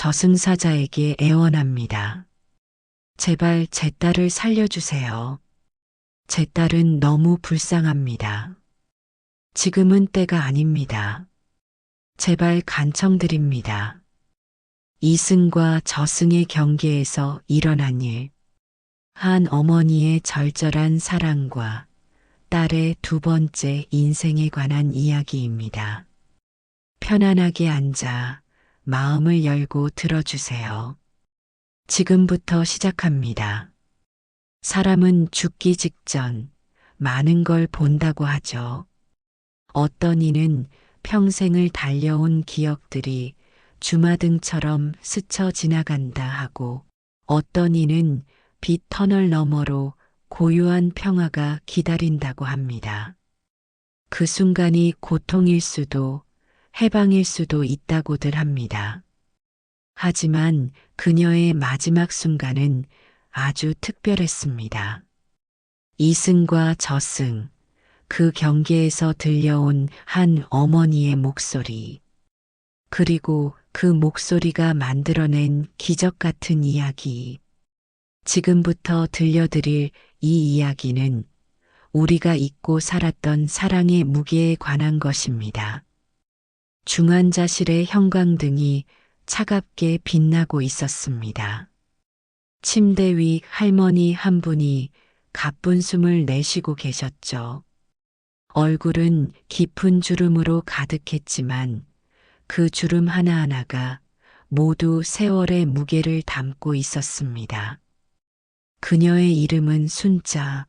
저승사자에게 애원합니다. 제발 제 딸을 살려주세요. 제 딸은 너무 불쌍합니다. 지금은 때가 아닙니다. 제발 간청드립니다. 이승과 저승의 경계에서 일어난 일. 한 어머니의 절절한 사랑과 딸의 두 번째 인생에 관한 이야기입니다. 편안하게 앉아 마음을 열고 들어주세요. 지금부터 시작합니다. 사람은 죽기 직전 많은 걸 본다고 하죠. 어떤 이는 평생을 달려온 기억들이 주마등처럼 스쳐 지나간다 하고, 어떤 이는 빛 터널 너머로 고요한 평화가 기다린다고 합니다. 그 순간이 고통일 수도 해방일 수도 있다고들 합니다. 하지만 그녀의 마지막 순간은 아주 특별했습니다. 이승과 저승, 그 경계에서 들려온 한 어머니의 목소리, 그리고 그 목소리가 만들어낸 기적 같은 이야기. 지금부터 들려드릴 이 이야기는 우리가 잊고 살았던 사랑의 무게에 관한 것입니다. 중환자실의 형광등이 차갑게 빛나고 있었습니다. 침대 위 할머니 한 분이 가쁜 숨을 내쉬고 계셨죠. 얼굴은 깊은 주름으로 가득했지만 그 주름 하나하나가 모두 세월의 무게를 담고 있었습니다. 그녀의 이름은 순자.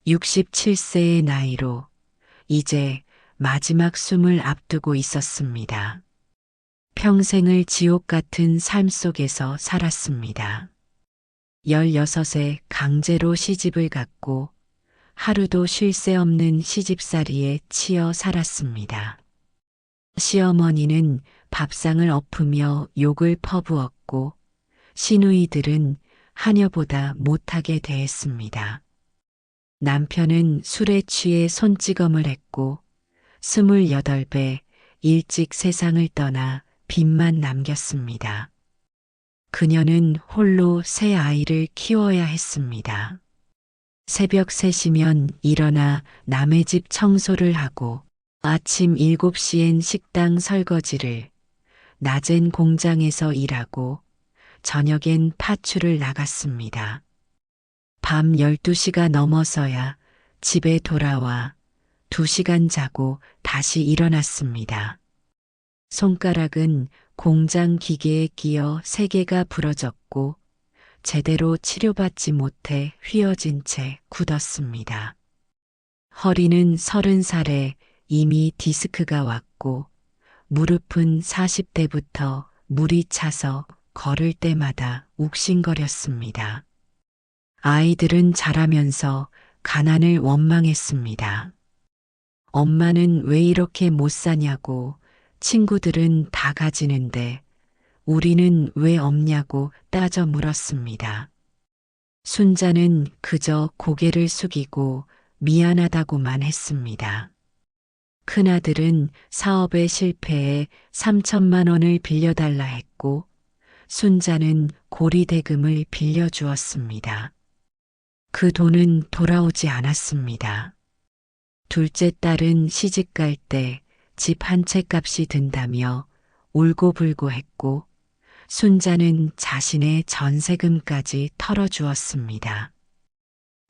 67세의 나이로 이제 마지막 숨을 앞두고 있었습니다. 평생을 지옥 같은 삶 속에서 살았습니다. 16에 강제로 시집을 갔고 하루도 쉴 새 없는 시집살이에 치여 살았습니다. 시어머니는 밥상을 엎으며 욕을 퍼부었고 시누이들은 하녀보다 못하게 대했습니다. 남편은 술에 취해 손찌검을 했고 28배 일찍 세상을 떠나 빚만 남겼습니다. 그녀는 홀로 새 아이를 키워야 했습니다. 새벽 3시면 일어나 남의 집 청소를 하고 아침 7시엔 식당 설거지를, 낮엔 공장에서 일하고 저녁엔 파출을 나갔습니다. 밤 12시가 넘어서야 집에 돌아와 2시간 자고 다시 일어났습니다. 손가락은 공장 기계에 끼어 3개가 부러졌고 제대로 치료받지 못해 휘어진 채 굳었습니다. 허리는 30살에 이미 디스크가 왔고 무릎은 40대부터 물이 차서 걸을 때마다 욱신거렸습니다. 아이들은 자라면서 가난을 원망했습니다. 엄마는 왜 이렇게 못 사냐고, 친구들은 다 가지는데 우리는 왜 없냐고 따져 물었습니다. 순자는 그저 고개를 숙이고 미안하다고만 했습니다. 큰아들은 사업에 실패해 3천만 원을 빌려달라 했고 순자는 고리대금을 빌려주었습니다. 그 돈은 돌아오지 않았습니다. 둘째 딸은 시집갈 때 집 한 채 값이 든다며 울고불고 했고 순자는 자신의 전세금까지 털어주었습니다.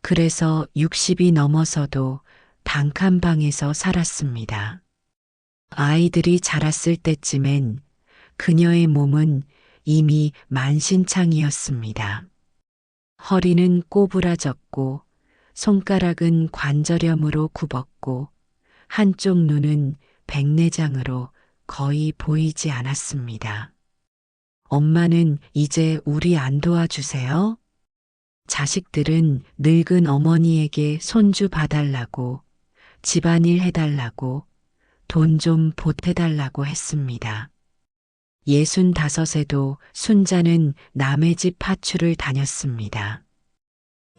그래서 60이 넘어서도 단칸방에서 살았습니다. 아이들이 자랐을 때쯤엔 그녀의 몸은 이미 만신창이었습니다. 허리는 꼬부라졌고 손가락은 관절염으로 굽었고 한쪽 눈은 백내장으로 거의 보이지 않았습니다. 엄마는 이제 우리 안 도와주세요? 자식들은 늙은 어머니에게 손주 봐달라고, 집안일 해달라고, 돈 좀 보태달라고 했습니다. 65에도 순자는 남의 집 파출을 다녔습니다.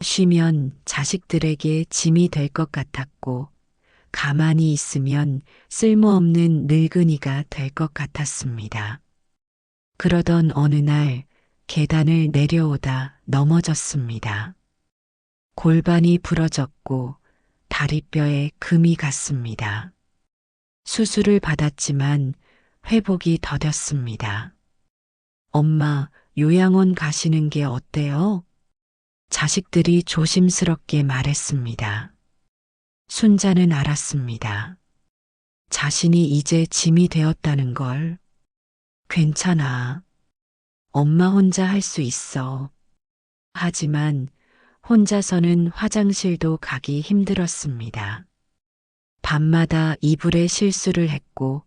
쉬면 자식들에게 짐이 될 것 같았고 가만히 있으면 쓸모없는 늙은이가 될 것 같았습니다. 그러던 어느 날 계단을 내려오다 넘어졌습니다. 골반이 부러졌고 다리뼈에 금이 갔습니다. 수술을 받았지만 회복이 더뎠습니다. 엄마, 요양원 가시는 게 어때요? 자식들이 조심스럽게 말했습니다. 순자는 알았습니다. 자신이 이제 짐이 되었다는 걸. 괜찮아. 엄마 혼자 할 수 있어. 하지만 혼자서는 화장실도 가기 힘들었습니다. 밤마다 이불에 실수를 했고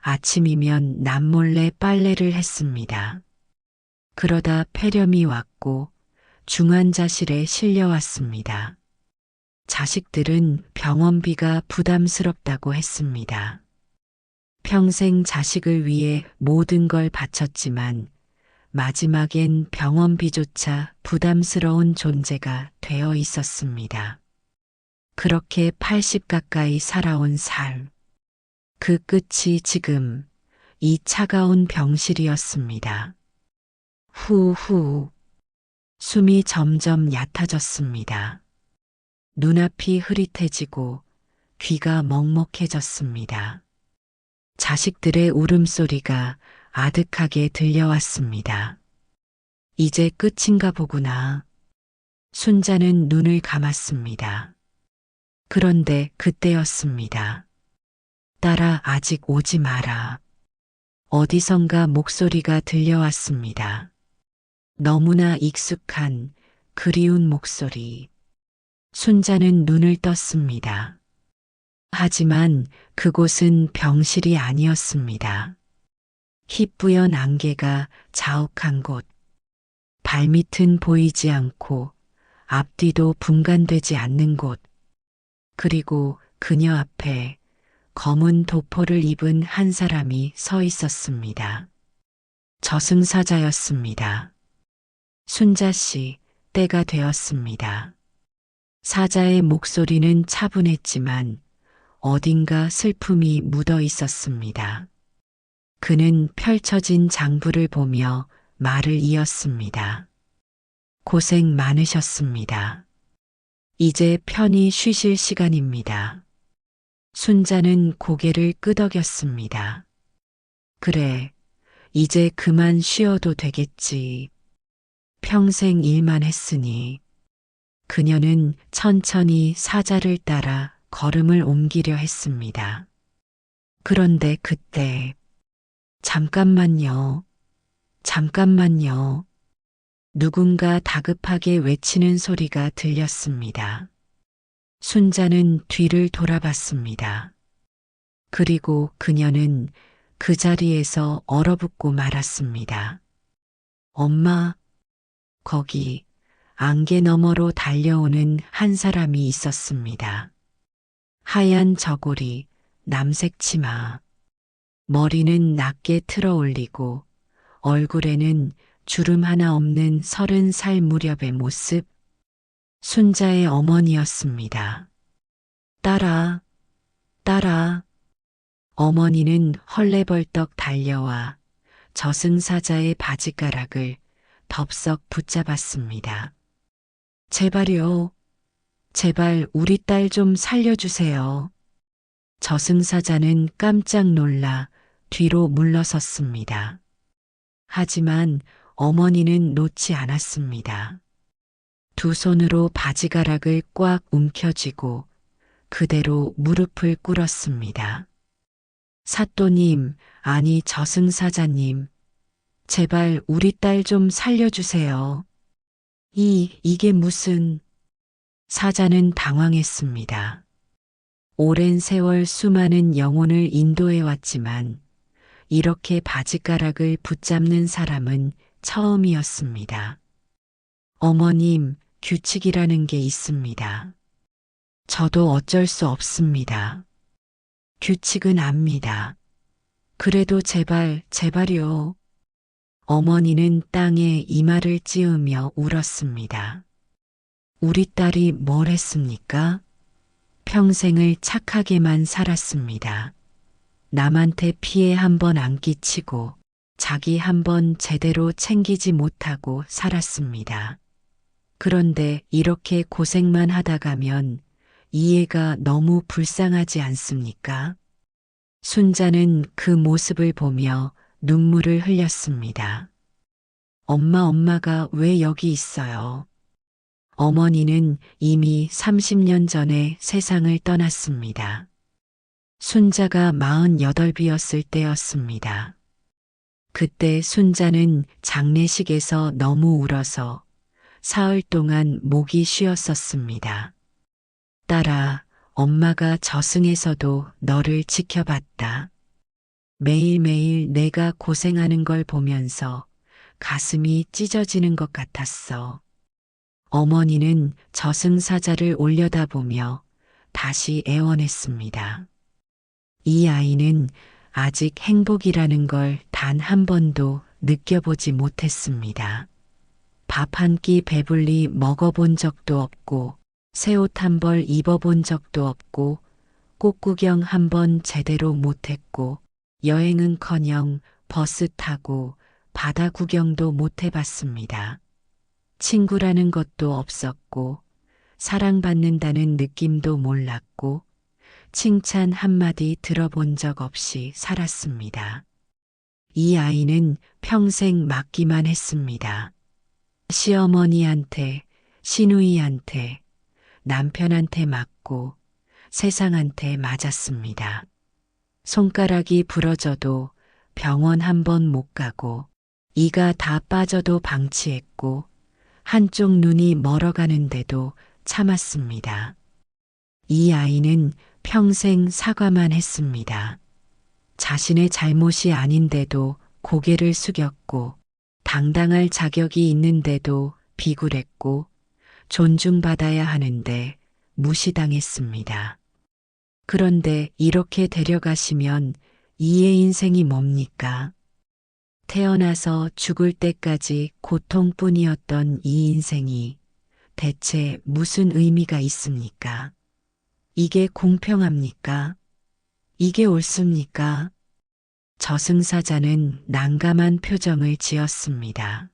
아침이면 남몰래 빨래를 했습니다. 그러다 폐렴이 왔고 중환자실에 실려왔습니다. 자식들은 병원비가 부담스럽다고 했습니다. 평생 자식을 위해 모든 걸 바쳤지만 마지막엔 병원비조차 부담스러운 존재가 되어 있었습니다. 그렇게 80 가까이 살아온 삶. 그 끝이 지금 이 차가운 병실이었습니다. 후후. 숨이 점점 얕아졌습니다. 눈앞이 흐릿해지고 귀가 먹먹해졌습니다. 자식들의 울음소리가 아득하게 들려왔습니다. 이제 끝인가 보구나. 순자는 눈을 감았습니다. 그런데 그때였습니다. 딸아, 아직 오지 마라. 어디선가 목소리가 들려왔습니다. 너무나 익숙한 그리운 목소리. 순자는 눈을 떴습니다. 하지만 그곳은 병실이 아니었습니다. 희뿌연 안개가 자욱한 곳. 발밑은 보이지 않고 앞뒤도 분간되지 않는 곳. 그리고 그녀 앞에 검은 도포를 입은 한 사람이 서 있었습니다. 저승사자였습니다. 순자 씨, 때가 되었습니다. 사자의 목소리는 차분했지만 어딘가 슬픔이 묻어 있었습니다. 그는 펼쳐진 장부를 보며 말을 이었습니다. 고생 많으셨습니다. 이제 편히 쉬실 시간입니다. 순자는 고개를 끄덕였습니다. 그래, 이제 그만 쉬어도 되겠지. 평생 일만 했으니. 그녀는 천천히 사자를 따라 걸음을 옮기려 했습니다. 그런데 그때 잠깐만요. 잠깐만요. 누군가 다급하게 외치는 소리가 들렸습니다. 순자는 뒤를 돌아봤습니다. 그리고 그녀는 그 자리에서 얼어붙고 말았습니다. 엄마, 거기 안개 너머로 달려오는 한 사람이 있었습니다. 하얀 저고리, 남색 치마. 머리는 낮게 틀어 올리고 얼굴에는 주름 하나 없는 30살 무렵의 모습. 순자의 어머니였습니다. 딸아, 딸아. 어머니는 헐레벌떡 달려와 저승사자의 바지가락을 덥석 붙잡았습니다. 제발요. 제발 우리 딸 좀 살려주세요. 저승사자는 깜짝 놀라 뒤로 물러섰습니다. 하지만 어머니는 놓지 않았습니다. 두 손으로 바지가락을 꽉 움켜쥐고 그대로 무릎을 꿇었습니다. 사또님, 아니 저승사자님, 제발 우리 딸 좀 살려주세요. 이게 무슨... 사자는 당황했습니다. 오랜 세월 수많은 영혼을 인도해 왔지만 이렇게 바지가락을 붙잡는 사람은 처음이었습니다. 어머님, 규칙이라는 게 있습니다. 저도 어쩔 수 없습니다. 규칙은 압니다. 그래도 제발, 제발요. 어머니는 땅에 이마를 찌으며 울었습니다. 우리 딸이 뭘 했습니까? 평생을 착하게만 살았습니다. 남한테 피해 한 번 안 끼치고 자기 한번 제대로 챙기지 못하고 살았습니다. 그런데 이렇게 고생만 하다 가면 이해가 너무 불쌍하지 않습니까? 순자는 그 모습을 보며 눈물을 흘렸습니다. 엄마가 왜 여기 있어요? 어머니는 이미 30년 전에 세상을 떠났습니다. 순자가 48이었을 때였습니다. 그때 순자는 장례식에서 너무 울어서 사흘 동안 목이 쉬었었습니다. 딸아, 엄마가 저승에서도 너를 지켜봤다. 매일매일 내가 고생하는 걸 보면서 가슴이 찢어지는 것 같았어. 어머니는 저승사자를 올려다보며 다시 애원했습니다. 이 아이는 아직 행복이라는 걸 단 한 번도 느껴보지 못했습니다. 밥 한 끼 배불리 먹어본 적도 없고, 새 옷 한 벌 입어본 적도 없고, 꽃 구경 한 번 제대로 못했고, 여행은커녕 버스 타고 바다 구경도 못 해봤습니다. 친구라는 것도 없었고, 사랑받는다는 느낌도 몰랐고, 칭찬 한마디 들어본 적 없이 살았습니다. 이 아이는 평생 맞기만 했습니다. 시어머니한테, 시누이한테, 남편한테 맞고 세상한테 맞았습니다. 손가락이 부러져도 병원 한 번 못 가고, 이가 다 빠져도 방치했고, 한쪽 눈이 멀어가는데도 참았습니다. 이 아이는 평생 사과만 했습니다. 자신의 잘못이 아닌데도 고개를 숙였고, 당당할 자격이 있는데도 비굴했고, 존중받아야 하는데 무시당했습니다. 그런데 이렇게 데려가시면 이의 인생이 뭡니까? 태어나서 죽을 때까지 고통뿐이었던 이 인생이 대체 무슨 의미가 있습니까? 이게 공평합니까? 이게 옳습니까? 저승사자는 난감한 표정을 지었습니다.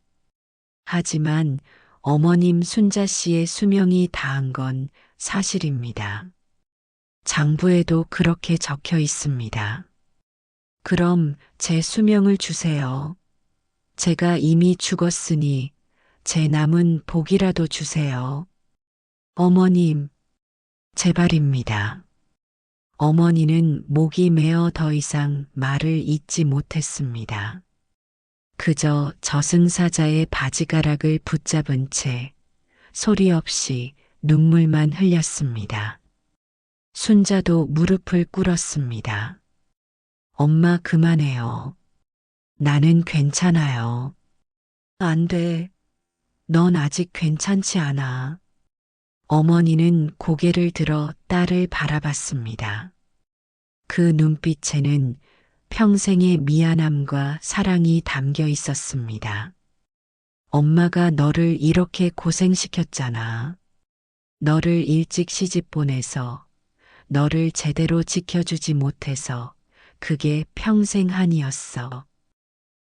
하지만 어머님 순자 씨의 수명이 다한 건 사실입니다. 장부에도 그렇게 적혀 있습니다. 그럼 제 수명을 주세요. 제가 이미 죽었으니 제 남은 복이라도 주세요. 어머님, 제발입니다. 어머니는 목이 메어 더 이상 말을 잇지 못했습니다. 그저 저승사자의 바지가락을 붙잡은 채 소리 없이 눈물만 흘렸습니다. 순자도 무릎을 꿇었습니다. 엄마 그만해요. 나는 괜찮아요. 안 돼. 넌 아직 괜찮지 않아. 어머니는 고개를 들어 딸을 바라봤습니다. 그 눈빛에는 평생의 미안함과 사랑이 담겨 있었습니다. 엄마가 너를 이렇게 고생시켰잖아. 너를 일찍 시집 보내서 너를 제대로 지켜주지 못해서 그게 평생 한이었어.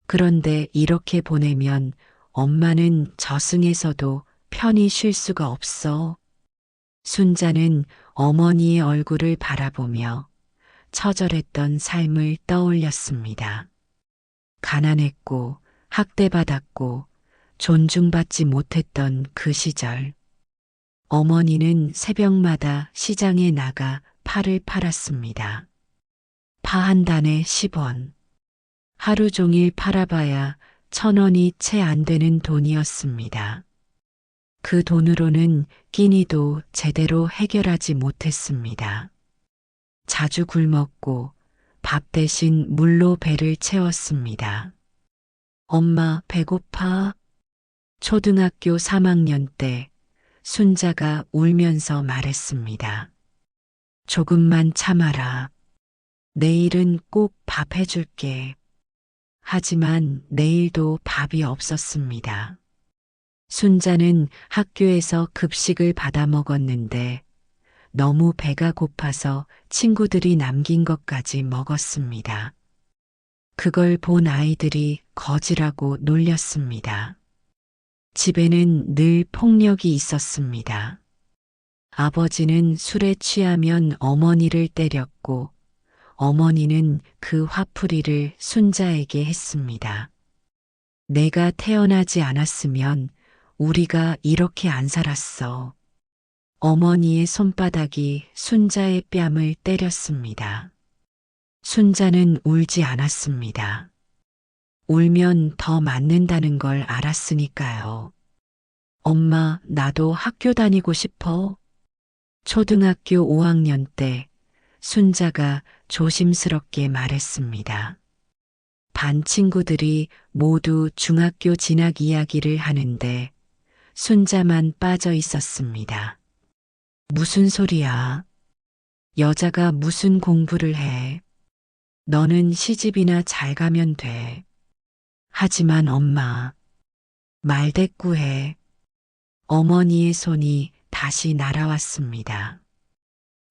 그런데 이렇게 보내면 엄마는 저승에서도 편히 쉴 수가 없어. 순자는 어머니의 얼굴을 바라보며 처절했던 삶을 떠올렸습니다. 가난했고 학대받았고 존중받지 못했던 그 시절. 어머니는 새벽마다 시장에 나가 파를 팔았습니다. 파 한 단에 10원. 하루 종일 팔아봐야 1,000원이 채 안 되는 돈이었습니다. 그 돈으로는 끼니도 제대로 해결하지 못했습니다. 자주 굶었고 밥 대신 물로 배를 채웠습니다. 엄마 배고파? 초등학교 3학년 때 순자가 울면서 말했습니다. 조금만 참아라. 내일은 꼭 밥 해줄게. 하지만 내일도 밥이 없었습니다. 순자는 학교에서 급식을 받아 먹었는데 너무 배가 고파서 친구들이 남긴 것까지 먹었습니다. 그걸 본 아이들이 거지라고 놀렸습니다. 집에는 늘 폭력이 있었습니다. 아버지는 술에 취하면 어머니를 때렸고 어머니는 그 화풀이를 순자에게 했습니다. 내가 태어나지 않았으면 우리가 이렇게 안 살았어. 어머니의 손바닥이 순자의 뺨을 때렸습니다. 순자는 울지 않았습니다. 울면 더 맞는다는 걸 알았으니까요. 엄마, 나도 학교 다니고 싶어. 초등학교 5학년 때 순자가 조심스럽게 말했습니다. 반 친구들이 모두 중학교 진학 이야기를 하는데 순자만 빠져 있었습니다. 무슨 소리야? 여자가 무슨 공부를 해? 너는 시집이나 잘 가면 돼. 하지만 엄마, 말대꾸해. 어머니의 손이 다시 날아왔습니다.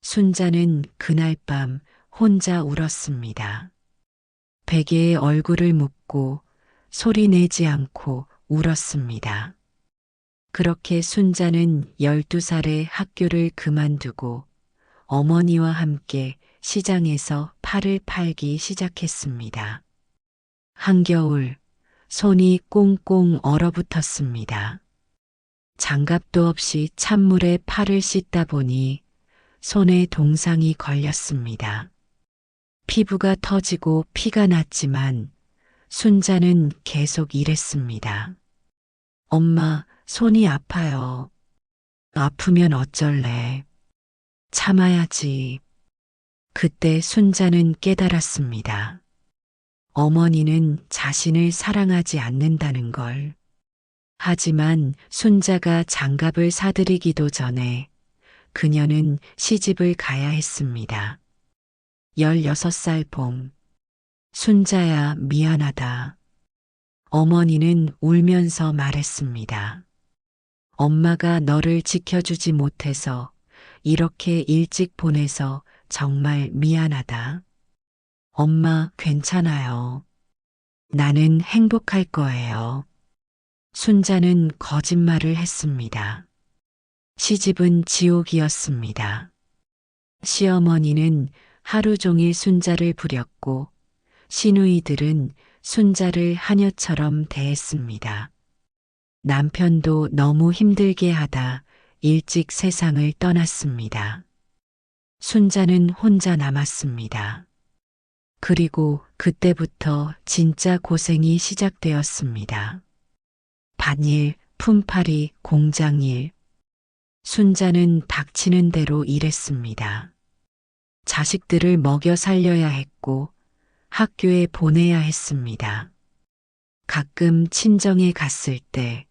순자는 그날 밤 혼자 울었습니다. 베개에 얼굴을 묻고 소리 내지 않고 울었습니다. 그렇게 순자는 12살에 학교를 그만두고 어머니와 함께 시장에서 팔을 팔기 시작했습니다. 한겨울 손이 꽁꽁 얼어붙었습니다. 장갑도 없이 찬물에 팔을 씻다 보니 손에 동상이 걸렸습니다. 피부가 터지고 피가 났지만 순자는 계속 일했습니다. 엄마, 손이 아파요. 아프면 어쩔래? 참아야지. 그때 순자는 깨달았습니다. 어머니는 자신을 사랑하지 않는다는 걸. 하지만 순자가 장갑을 사들이기도 전에 그녀는 시집을 가야 했습니다. 16살 봄. 순자야, 미안하다. 어머니는 울면서 말했습니다. 엄마가 너를 지켜주지 못해서 이렇게 일찍 보내서 정말 미안하다. 엄마, 괜찮아요. 나는 행복할 거예요. 순자는 거짓말을 했습니다. 시집은 지옥이었습니다. 시어머니는 하루 종일 순자를 부렸고 시누이들은 순자를 하녀처럼 대했습니다. 남편도 너무 힘들게 하다 일찍 세상을 떠났습니다. 순자는 혼자 남았습니다. 그리고 그때부터 진짜 고생이 시작되었습니다. 밭일, 품팔이, 공장일. 순자는 닥치는 대로 일했습니다. 자식들을 먹여 살려야 했고 학교에 보내야 했습니다. 가끔 친정에 갔을 때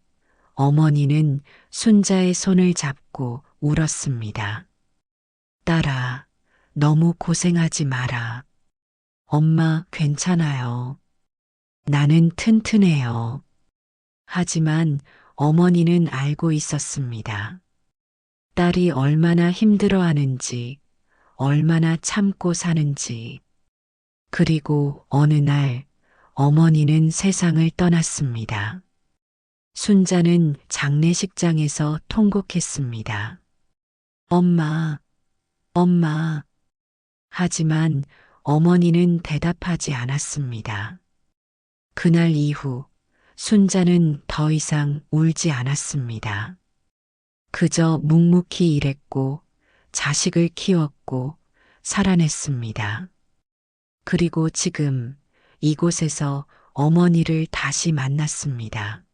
어머니는 순자의 손을 잡고 울었습니다. 딸아, 너무 고생하지 마라. 엄마, 괜찮아요. 나는 튼튼해요. 하지만 어머니는 알고 있었습니다. 딸이 얼마나 힘들어하는지, 얼마나 참고 사는지. 그리고 어느 날 어머니는 세상을 떠났습니다. 순자는 장례식장에서 통곡했습니다. 엄마, 엄마. 하지만 어머니는 대답하지 않았습니다. 그날 이후 순자는 더 이상 울지 않았습니다. 그저 묵묵히 일했고 자식을 키웠고 살아냈습니다. 그리고 지금 이곳에서 어머니를 다시 만났습니다.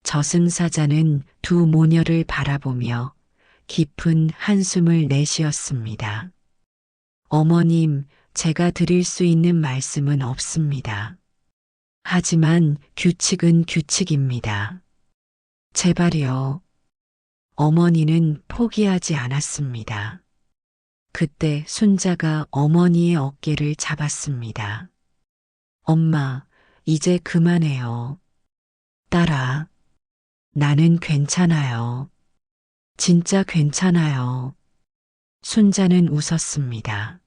저승사자는 두 모녀를 바라보며 깊은 한숨을 내쉬었습니다. 어머님, 제가 드릴 수 있는 말씀은 없습니다. 하지만 규칙은 규칙입니다. 제발요. 어머니는 포기하지 않았습니다. 그때 순자가 어머니의 어깨를 잡았습니다. 엄마, 이제 그만해요. 딸아, 나는 괜찮아요. 진짜 괜찮아요. 순자는 웃었습니다.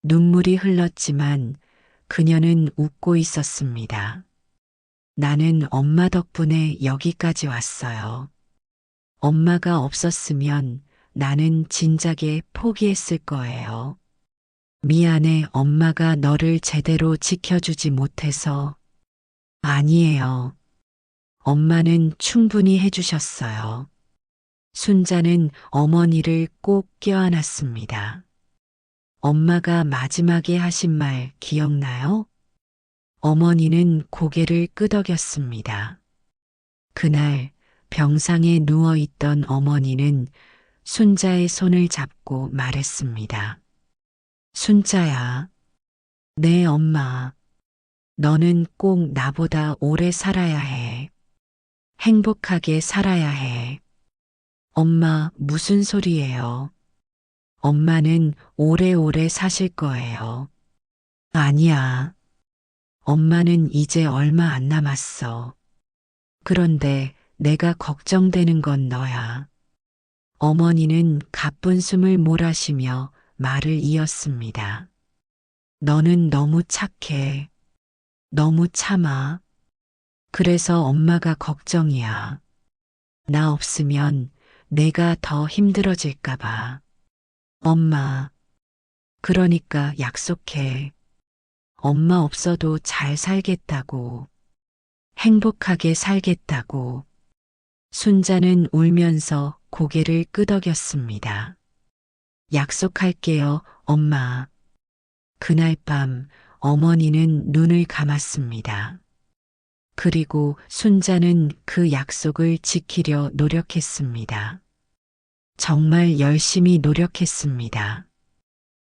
눈물이 흘렀지만 그녀는 웃고 있었습니다. 나는 엄마 덕분에 여기까지 왔어요. 엄마가 없었으면 나는 진작에 포기했을 거예요. 미안해, 엄마가 너를 제대로 지켜주지 못해서. 아니에요. 엄마는 충분히 해주셨어요. 순자는 어머니를 꼭 껴안았습니다. 엄마가 마지막에 하신 말 기억나요? 어머니는 고개를 끄덕였습니다. 그날 병상에 누워있던 어머니는 순자의 손을 잡고 말했습니다. 순자야, 내 엄마, 너는 꼭 나보다 오래 살아야 해. 행복하게 살아야 해. 엄마, 무슨 소리예요? 엄마는 오래오래 사실 거예요. 아니야. 엄마는 이제 얼마 안 남았어. 그런데 내가 걱정되는 건 너야. 어머니는 가쁜 숨을 몰아쉬며 말을 이었습니다. 너는 너무 착해. 너무 참아. 그래서 엄마가 걱정이야. 나 없으면 내가 더 힘들어질까 봐. 엄마, 그러니까 약속해. 엄마 없어도 잘 살겠다고. 행복하게 살겠다고. 순자는 울면서 고개를 끄덕였습니다. 약속할게요, 엄마. 그날 밤 어머니는 눈을 감았습니다. 그리고 순자는 그 약속을 지키려 노력했습니다. 정말 열심히 노력했습니다.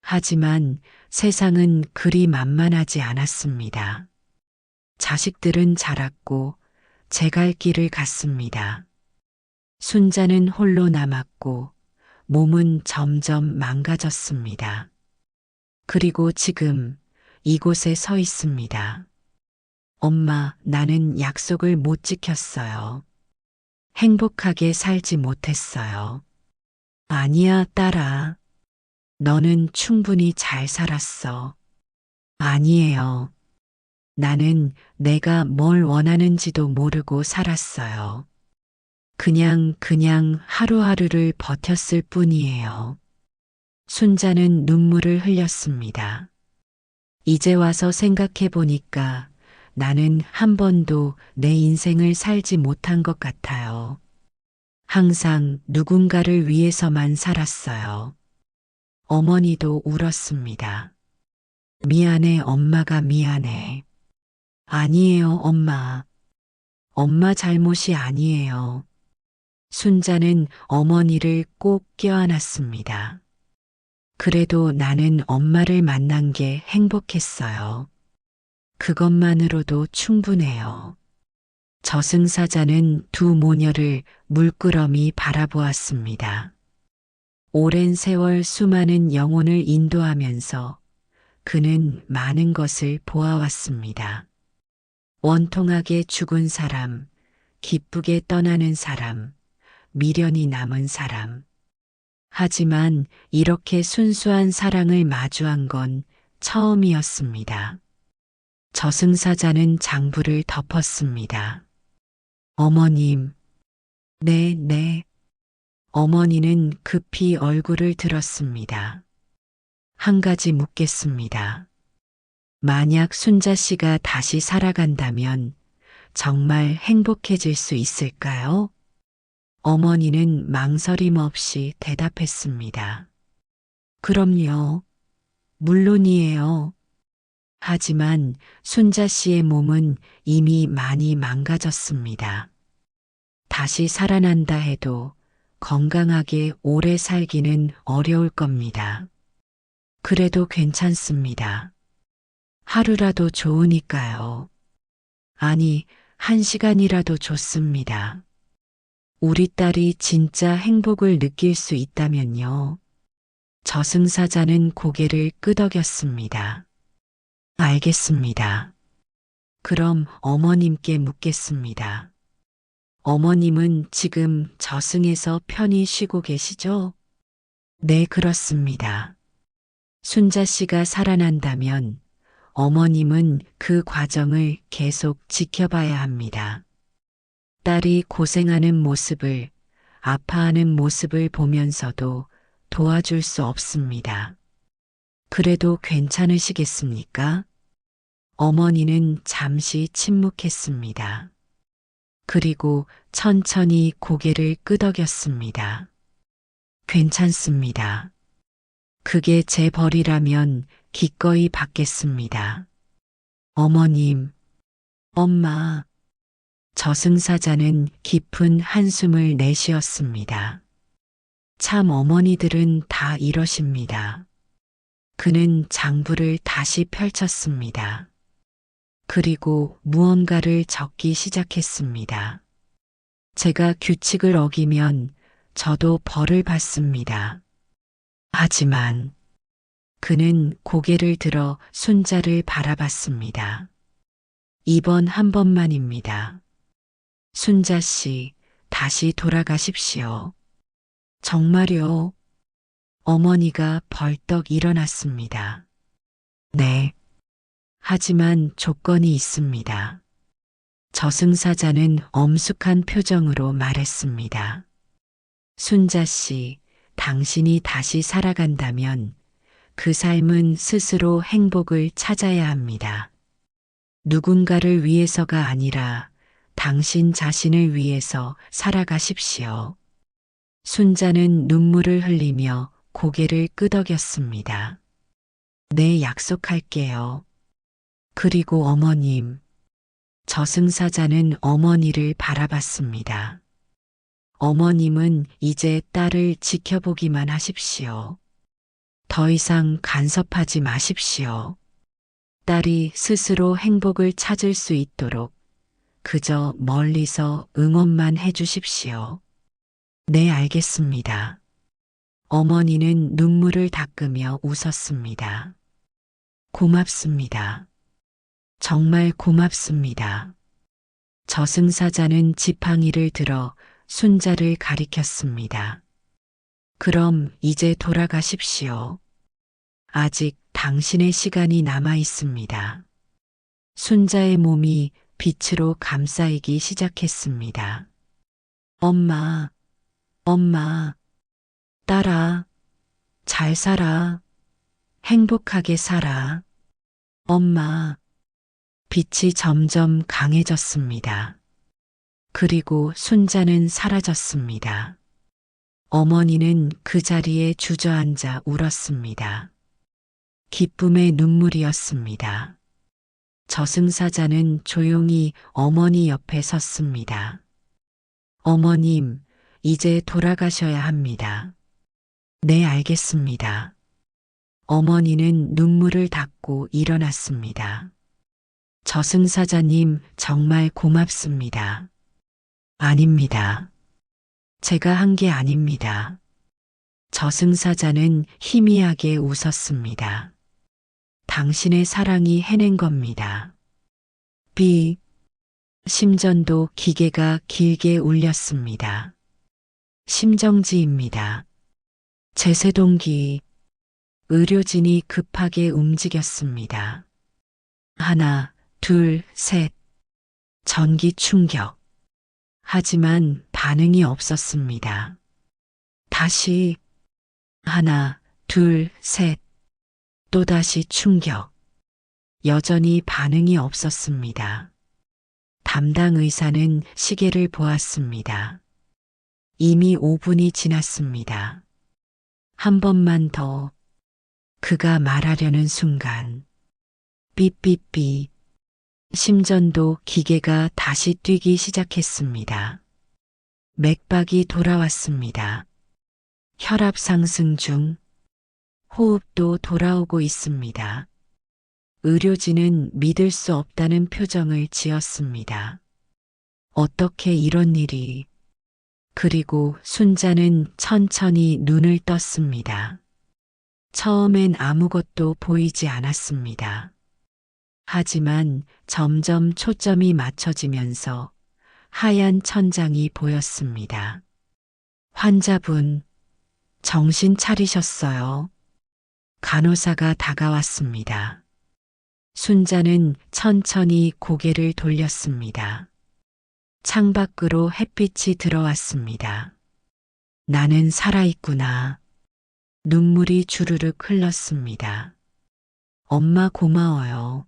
하지만 세상은 그리 만만하지 않았습니다. 자식들은 자랐고 제 갈 길을 갔습니다. 순자는 홀로 남았고 몸은 점점 망가졌습니다. 그리고 지금 이곳에 서 있습니다. 엄마, 나는 약속을 못 지켰어요. 행복하게 살지 못했어요. 아니야, 딸아. 너는 충분히 잘 살았어. 아니에요. 나는 내가 뭘 원하는지도 모르고 살았어요. 그냥 하루하루를 버텼을 뿐이에요. 순자는 눈물을 흘렸습니다. 이제 와서 생각해 보니까 나는 한 번도 내 인생을 살지 못한 것 같아요. 항상 누군가를 위해서만 살았어요. 어머니도 울었습니다. 미안해, 엄마가 미안해. 아니에요, 엄마. 엄마 잘못이 아니에요. 순자는 어머니를 꼭 껴안았습니다. 그래도 나는 엄마를 만난 게 행복했어요. 그것만으로도 충분해요. 저승사자는 두 모녀를 물끄러미 바라보았습니다. 오랜 세월 수많은 영혼을 인도하면서 그는 많은 것을 보아왔습니다. 원통하게 죽은 사람, 기쁘게 떠나는 사람, 미련이 남은 사람. 하지만 이렇게 순수한 사랑을 마주한 건 처음이었습니다. 저승사자는 장부를 덮었습니다. 어머님, 네. 어머니는 급히 얼굴을 들었습니다. 한 가지 묻겠습니다. 만약 순자 씨가 다시 살아간다면 정말 행복해질 수 있을까요? 어머니는 망설임 없이 대답했습니다. 그럼요. 물론이에요. 하지만 순자 씨의 몸은 이미 많이 망가졌습니다. 다시 살아난다 해도 건강하게 오래 살기는 어려울 겁니다. 그래도 괜찮습니다. 하루라도 좋으니까요. 아니, 1시간이라도 좋습니다. 우리 딸이 진짜 행복을 느낄 수 있다면요. 저승사자는 고개를 끄덕였습니다. 알겠습니다. 그럼 어머님께 묻겠습니다. 어머님은 지금 저승에서 편히 쉬고 계시죠? 네, 그렇습니다. 순자 씨가 살아난다면 어머님은 그 과정을 계속 지켜봐야 합니다. 딸이 고생하는 모습을, 아파하는 모습을 보면서도 도와줄 수 없습니다. 그래도 괜찮으시겠습니까? 어머니는 잠시 침묵했습니다. 그리고 천천히 고개를 끄덕였습니다. 괜찮습니다. 그게 제 벌이라면 기꺼이 받겠습니다. 어머님, 엄마, 저승사자는 깊은 한숨을 내쉬었습니다. 참 어머니들은 다 이러십니다. 그는 장부를 다시 펼쳤습니다. 그리고 무언가를 적기 시작했습니다. 제가 규칙을 어기면 저도 벌을 받습니다. 하지만 그는 고개를 들어 순자를 바라봤습니다. 이번 한 번만입니다. 순자 씨, 다시 돌아가십시오. 정말요? 어머니가 벌떡 일어났습니다. 네. 하지만 조건이 있습니다. 저승사자는 엄숙한 표정으로 말했습니다. 순자 씨, 당신이 다시 살아간다면 그 삶은 스스로 행복을 찾아야 합니다. 누군가를 위해서가 아니라 당신 자신을 위해서 살아가십시오. 순자는 눈물을 흘리며 고개를 끄덕였습니다. 네, 약속할게요. 그리고 어머님, 저승사자는 어머니를 바라봤습니다. 어머님은 이제 딸을 지켜보기만 하십시오. 더 이상 간섭하지 마십시오. 딸이 스스로 행복을 찾을 수 있도록 그저 멀리서 응원만 해 주십시오. 네, 알겠습니다. 어머니는 눈물을 닦으며 웃었습니다. 고맙습니다. 정말 고맙습니다. 저승사자는 지팡이를 들어 순자를 가리켰습니다. 그럼 이제 돌아가십시오. 아직 당신의 시간이 남아 있습니다. 순자의 몸이 빛으로 감싸이기 시작했습니다. 엄마, 엄마, 딸아, 잘 살아. 행복하게 살아. 엄마, 빛이 점점 강해졌습니다. 그리고 순자는 사라졌습니다. 어머니는 그 자리에 주저앉아 울었습니다. 기쁨의 눈물이었습니다. 저승사자는 조용히 어머니 옆에 섰습니다. 어머님, 이제 돌아가셔야 합니다. 네, 알겠습니다. 어머니는 눈물을 닦고 일어났습니다. 저승사자님, 정말 고맙습니다. 아닙니다. 제가 한 게 아닙니다. 저승사자는 희미하게 웃었습니다. 당신의 사랑이 해낸 겁니다. 비, 심전도 기계가 길게 울렸습니다. 심정지입니다. 제세동기, 의료진이 급하게 움직였습니다. 하나, 둘, 셋. 전기 충격. 하지만 반응이 없었습니다. 다시. 하나, 둘, 셋. 또다시 충격. 여전히 반응이 없었습니다. 담당 의사는 시계를 보았습니다. 이미 5분이 지났습니다. 한 번만 더. 그가 말하려는 순간. 삐삐삐. 심전도 기계가 다시 뛰기 시작했습니다. 맥박이 돌아왔습니다. 혈압 상승 중. 호흡도 돌아오고 있습니다. 의료진은 믿을 수 없다는 표정을 지었습니다. 어떻게 이런 일이. 그리고 순자는 천천히 눈을 떴습니다. 처음엔 아무것도 보이지 않았습니다. 하지만 점점 초점이 맞춰지면서 하얀 천장이 보였습니다. 환자분, 정신 차리셨어요? 간호사가 다가왔습니다. 순자는 천천히 고개를 돌렸습니다. 창밖으로 햇빛이 들어왔습니다. 나는 살아있구나. 눈물이 주르륵 흘렀습니다. 엄마 고마워요.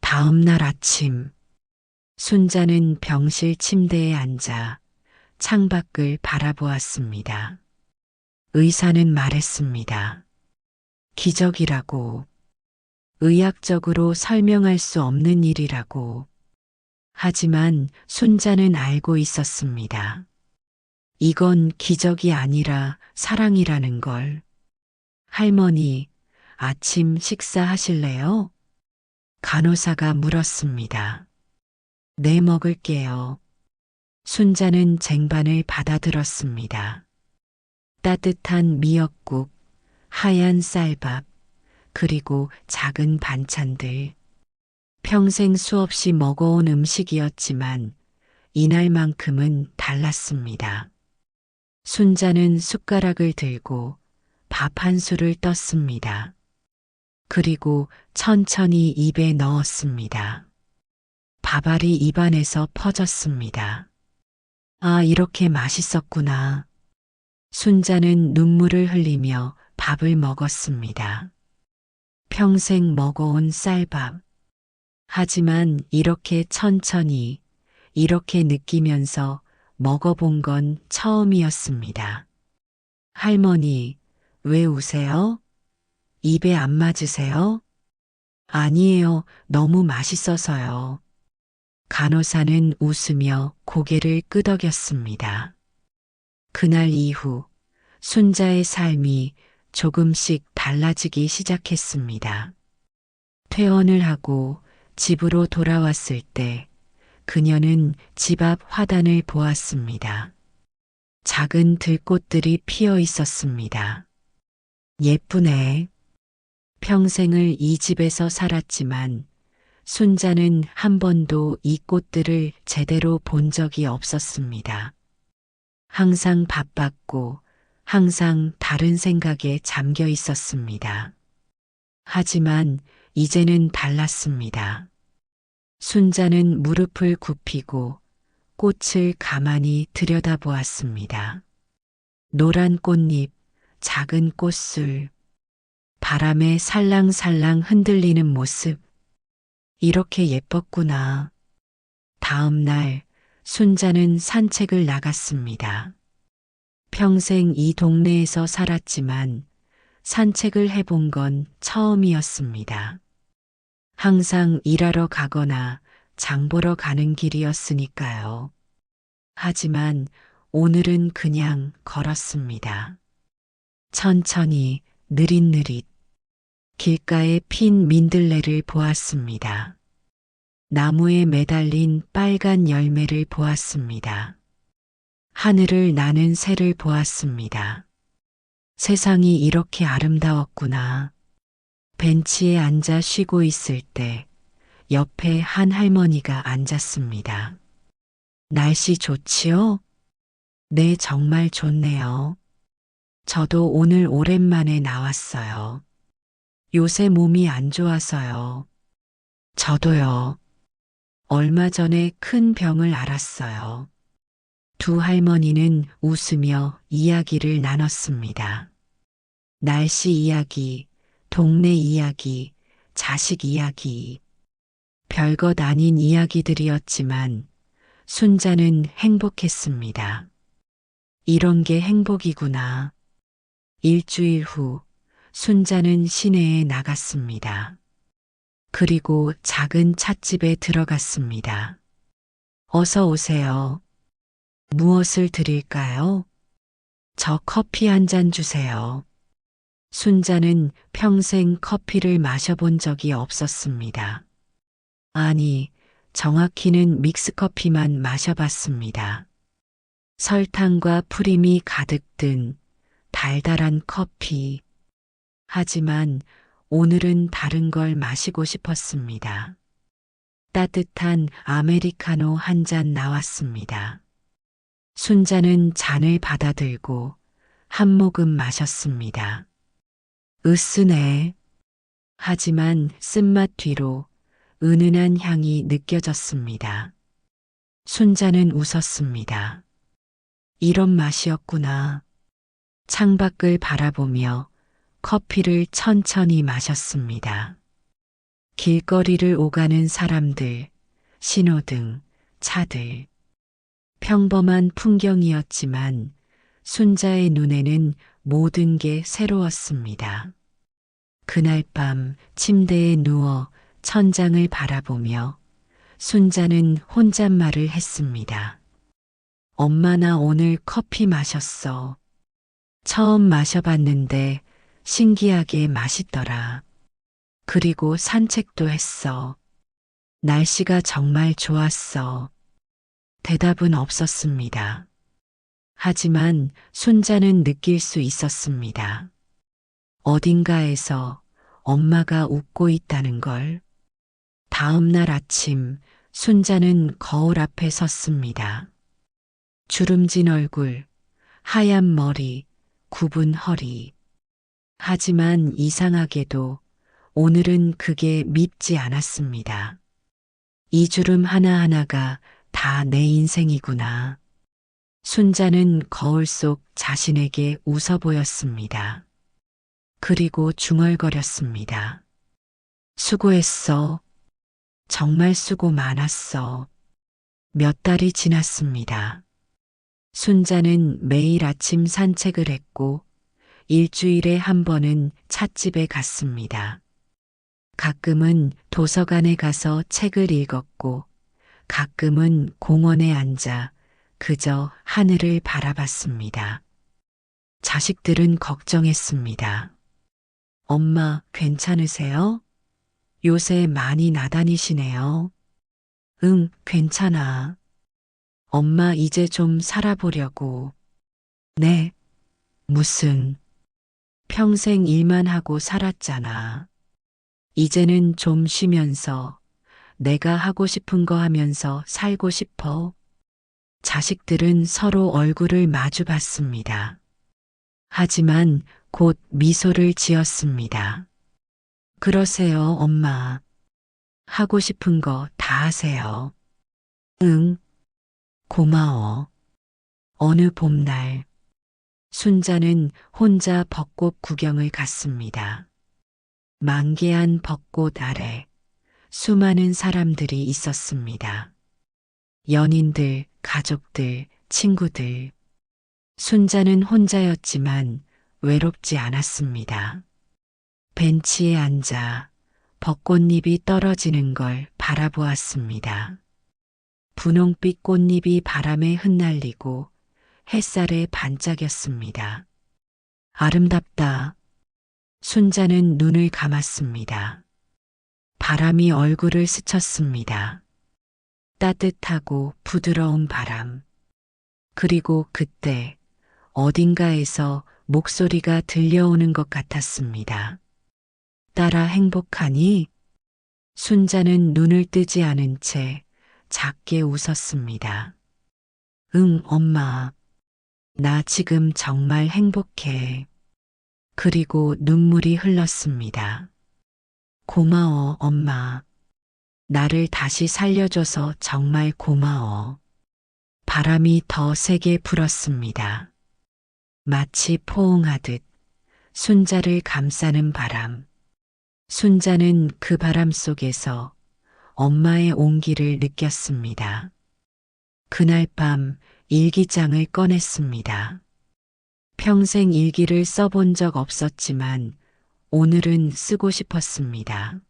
다음 날 아침, 순자는 병실 침대에 앉아 창밖을 바라보았습니다. 의사는 말했습니다. 기적이라고, 의학적으로 설명할 수 없는 일이라고. 하지만 순자는 알고 있었습니다. 이건 기적이 아니라 사랑이라는 걸. 할머니, 아침 식사하실래요? 간호사가 물었습니다. 네, 먹을게요. 순자는 쟁반을 받아들었습니다. 따뜻한 미역국, 하얀 쌀밥, 그리고 작은 반찬들. 평생 수없이 먹어온 음식이었지만 이날만큼은 달랐습니다. 순자는 숟가락을 들고 밥 한 술을 떴습니다. 그리고 천천히 입에 넣었습니다. 밥알이 입안에서 퍼졌습니다. 아, 이렇게 맛있었구나. 순자는 눈물을 흘리며 밥을 먹었습니다. 평생 먹어온 쌀밥. 하지만 이렇게 천천히, 이렇게 느끼면서 먹어본 건 처음이었습니다. 할머니, 왜 우세요? 입에 안 맞으세요? 아니에요. 너무 맛있어서요. 간호사는 웃으며 고개를 끄덕였습니다. 그날 이후 순자의 삶이 조금씩 달라지기 시작했습니다. 퇴원을 하고 집으로 돌아왔을 때 그녀는 집 앞 화단을 보았습니다. 작은 들꽃들이 피어 있었습니다. 예쁘네. 평생을 이 집에서 살았지만 순자는 한 번도 이 꽃들을 제대로 본 적이 없었습니다. 항상 바빴고 항상 다른 생각에 잠겨 있었습니다. 하지만 이제는 달랐습니다. 순자는 무릎을 굽히고 꽃을 가만히 들여다보았습니다. 노란 꽃잎, 작은 꽃술, 바람에 살랑살랑 흔들리는 모습. 이렇게 예뻤구나. 다음 날 순자는 산책을 나갔습니다. 평생 이 동네에서 살았지만 산책을 해본 건 처음이었습니다. 항상 일하러 가거나 장 보러 가는 길이었으니까요. 하지만 오늘은 그냥 걸었습니다. 천천히, 느릿느릿, 길가에 핀 민들레를 보았습니다. 나무에 매달린 빨간 열매를 보았습니다. 하늘을 나는 새를 보았습니다. 세상이 이렇게 아름다웠구나. 벤치에 앉아 쉬고 있을 때 옆에 한 할머니가 앉았습니다. 날씨 좋지요? 네, 정말 좋네요. 저도 오늘 오랜만에 나왔어요. 요새 몸이 안 좋아서요. 저도요. 얼마 전에 큰 병을 앓았어요. 두 할머니는 웃으며 이야기를 나눴습니다. 날씨 이야기, 동네 이야기, 자식 이야기. 별것 아닌 이야기들이었지만 순자는 행복했습니다. 이런 게 행복이구나. 일주일 후 순자는 시내에 나갔습니다. 그리고 작은 찻집에 들어갔습니다. 어서 오세요. 무엇을 드릴까요? 저 커피 한 잔 주세요. 순자는 평생 커피를 마셔본 적이 없었습니다. 아니, 정확히는 믹스커피만 마셔봤습니다. 설탕과 프림이 가득 든 달달한 커피. 하지만 오늘은 다른 걸 마시고 싶었습니다. 따뜻한 아메리카노 한 잔 나왔습니다. 순자는 잔을 받아들고 한 모금 마셨습니다. 으쓰네. 하지만 쓴맛 뒤로 은은한 향이 느껴졌습니다. 순자는 웃었습니다. 이런 맛이었구나. 창밖을 바라보며 커피를 천천히 마셨습니다. 길거리를 오가는 사람들, 신호등, 차들. 평범한 풍경이었지만 순자의 눈에는 모든 게 새로웠습니다. 그날 밤 침대에 누워 천장을 바라보며 순자는 혼잣말을 했습니다. 엄마 나 오늘 커피 마셨어. 처음 마셔봤는데 신기하게 맛있더라. 그리고 산책도 했어. 날씨가 정말 좋았어. 대답은 없었습니다. 하지만 순자는 느낄 수 있었습니다. 어딘가에서 엄마가 웃고 있다는 걸. 다음 날 아침 순자는 거울 앞에 섰습니다. 주름진 얼굴, 하얀 머리, 굽은 허리. 하지만 이상하게도 오늘은 그게 밉지 않았습니다. 이 주름 하나하나가 다 내 인생이구나. 순자는 거울 속 자신에게 웃어 보였습니다. 그리고 중얼거렸습니다. 수고했어. 정말 수고 많았어. 몇 달이 지났습니다. 순자는 매일 아침 산책을 했고 일주일에 한 번은 찻집에 갔습니다. 가끔은 도서관에 가서 책을 읽었고 가끔은 공원에 앉아 그저 하늘을 바라봤습니다. 자식들은 걱정했습니다. 엄마, 괜찮으세요? 요새 많이 나다니시네요. 응, 괜찮아. 엄마 이제 좀 살아보려고. 네, 무슨. 평생 일만 하고 살았잖아. 이제는 좀 쉬면서 내가 하고 싶은 거 하면서 살고 싶어. 자식들은 서로 얼굴을 마주 봤습니다. 하지만 곧 미소를 지었습니다. 그러세요, 엄마. 하고 싶은 거 다 하세요. 응, 고마워. 어느 봄날, 순자는 혼자 벚꽃 구경을 갔습니다. 만개한 벚꽃 아래 수많은 사람들이 있었습니다. 연인들, 가족들, 친구들. 순자는 혼자였지만 외롭지 않았습니다. 벤치에 앉아 벚꽃잎이 떨어지는 걸 바라보았습니다. 분홍빛 꽃잎이 바람에 흩날리고 햇살에 반짝였습니다. 아름답다. 순자는 눈을 감았습니다. 바람이 얼굴을 스쳤습니다. 따뜻하고 부드러운 바람. 그리고 그때 어딘가에서 목소리가 들려오는 것 같았습니다. 딸아 행복하니? 순자는 눈을 뜨지 않은 채 작게 웃었습니다. 응, 엄마. 나 지금 정말 행복해. 그리고 눈물이 흘렀습니다. 고마워, 엄마. 나를 다시 살려줘서 정말 고마워. 바람이 더 세게 불었습니다. 마치 포옹하듯 순자를 감싸는 바람. 순자는 그 바람 속에서 엄마의 온기를 느꼈습니다. 그날 밤 일기장을 꺼냈습니다. 평생 일기를 써본 적 없었지만 오늘은 쓰고 싶었습니다.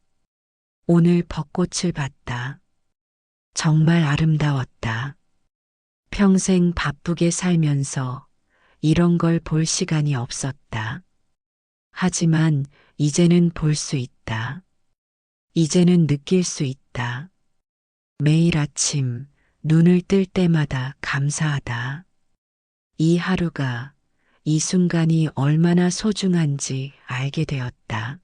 오늘 벚꽃을 봤다. 정말 아름다웠다. 평생 바쁘게 살면서 이런 걸 볼 시간이 없었다. 하지만 이제는 볼 수 있다. 이제는 느낄 수 있다. 매일 아침 눈을 뜰 때마다 감사하다. 이 하루가, 이 순간이 얼마나 소중한지 알게 되었다.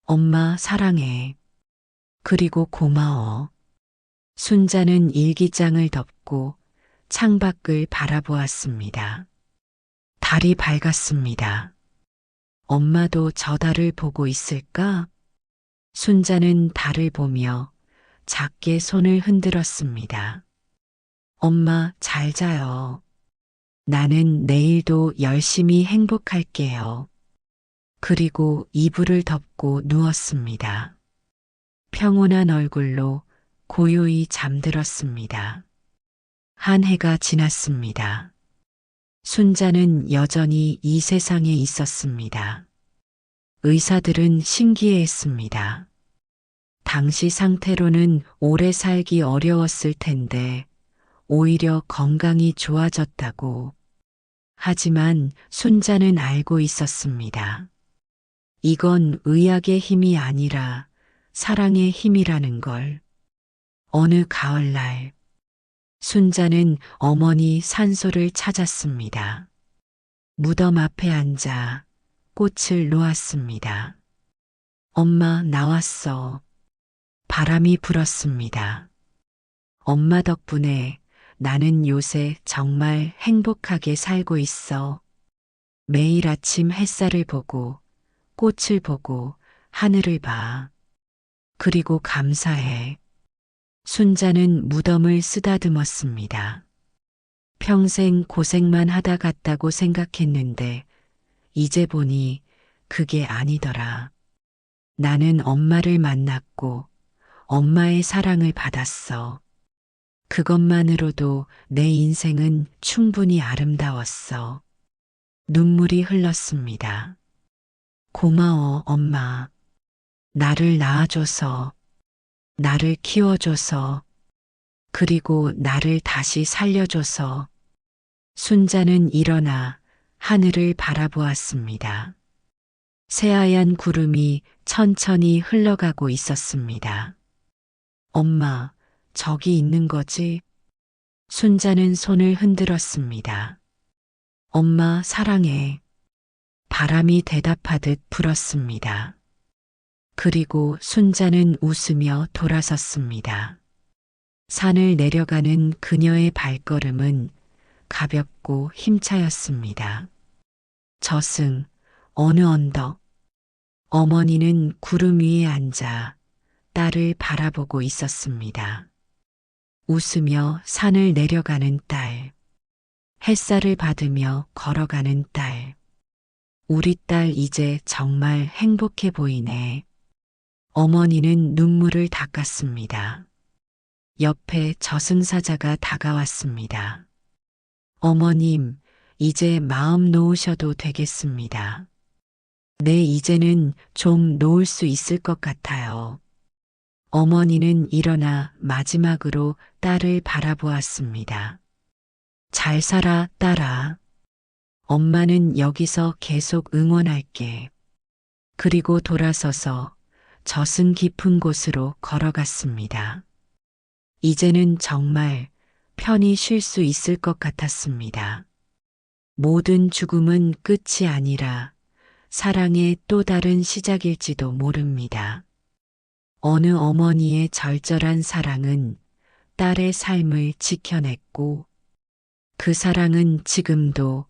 엄마 사랑해. 그리고 고마워. 순자는 일기장을 덮고 창밖을 바라보았습니다. 달이 밝았습니다. 엄마도 저 달을 보고 있을까? 순자는 달을 보며 작게 손을 흔들었습니다. 엄마, 잘 자요. 나는 내일도 열심히 행복할게요. 그리고 이불을 덮고 누웠습니다. 평온한 얼굴로 고요히 잠들었습니다. 한 해가 지났습니다. 순자는 여전히 이 세상에 있었습니다. 의사들은 신기해했습니다. 당시 상태로는 오래 살기 어려웠을 텐데 오히려 건강이 좋아졌다고. 하지만 순자는 알고 있었습니다. 이건 의학의 힘이 아니라 사랑의 힘이라는 걸. 어느 가을날, 순자는 어머니 산소를 찾았습니다. 무덤 앞에 앉아 꽃을 놓았습니다. 엄마, 나왔어. 바람이 불었습니다. 엄마 덕분에 나는 요새 정말 행복하게 살고 있어. 매일 아침 햇살을 보고, 꽃을 보고, 하늘을 봐. 그리고 감사해. 순자는 무덤을 쓰다듬었습니다. 평생 고생만 하다 갔다고 생각했는데, 이제 보니 그게 아니더라. 나는 엄마를 만났고, 엄마의 사랑을 받았어. 그것만으로도 내 인생은 충분히 아름다웠어. 눈물이 흘렀습니다. 고마워, 엄마. 나를 낳아줘서, 나를 키워줘서, 그리고 나를 다시 살려줘서. 순자는 일어나 하늘을 바라보았습니다. 새하얀 구름이 천천히 흘러가고 있었습니다. 엄마, 저기 있는 거지? 순자는 손을 흔들었습니다. 엄마, 사랑해. 바람이 대답하듯 불었습니다. 그리고 순자는 웃으며 돌아섰습니다. 산을 내려가는 그녀의 발걸음은 가볍고 힘차였습니다. 저승, 어느 언덕. 어머니는 구름 위에 앉아 딸을 바라보고 있었습니다. 웃으며 산을 내려가는 딸. 햇살을 받으며 걸어가는 딸. 우리 딸 이제 정말 행복해 보이네. 어머니는 눈물을 닦았습니다. 옆에 저승사자가 다가왔습니다. 어머님, 이제 마음 놓으셔도 되겠습니다. 네, 이제는 좀 놓을 수 있을 것 같아요. 어머니는 일어나 마지막으로 딸을 바라보았습니다. 잘 살아, 딸아. 엄마는 여기서 계속 응원할게. 그리고 돌아서서 저승 깊은 곳으로 걸어갔습니다. 이제는 정말 편히 쉴 수 있을 것 같았습니다. 모든 죽음은 끝이 아니라 사랑의 또 다른 시작일지도 모릅니다. 어느 어머니의 절절한 사랑은 딸의 삶을 지켜냈고 그 사랑은 지금도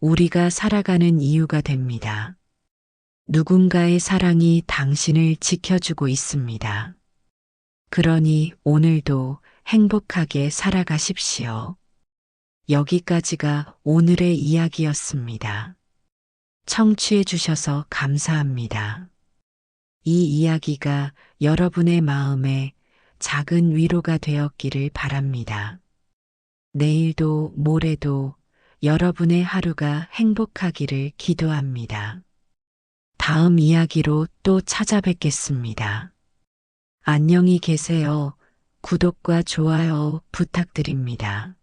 우리가 살아가는 이유가 됩니다. 누군가의 사랑이 당신을 지켜주고 있습니다. 그러니 오늘도 행복하게 살아가십시오. 여기까지가 오늘의 이야기였습니다. 청취해 주셔서 감사합니다. 이 이야기가 여러분의 마음에 작은 위로가 되었기를 바랍니다. 내일도 모레도 여러분의 하루가 행복하기를 기도합니다. 다음 이야기로 또 찾아뵙겠습니다. 안녕히 계세요. 구독과 좋아요 부탁드립니다.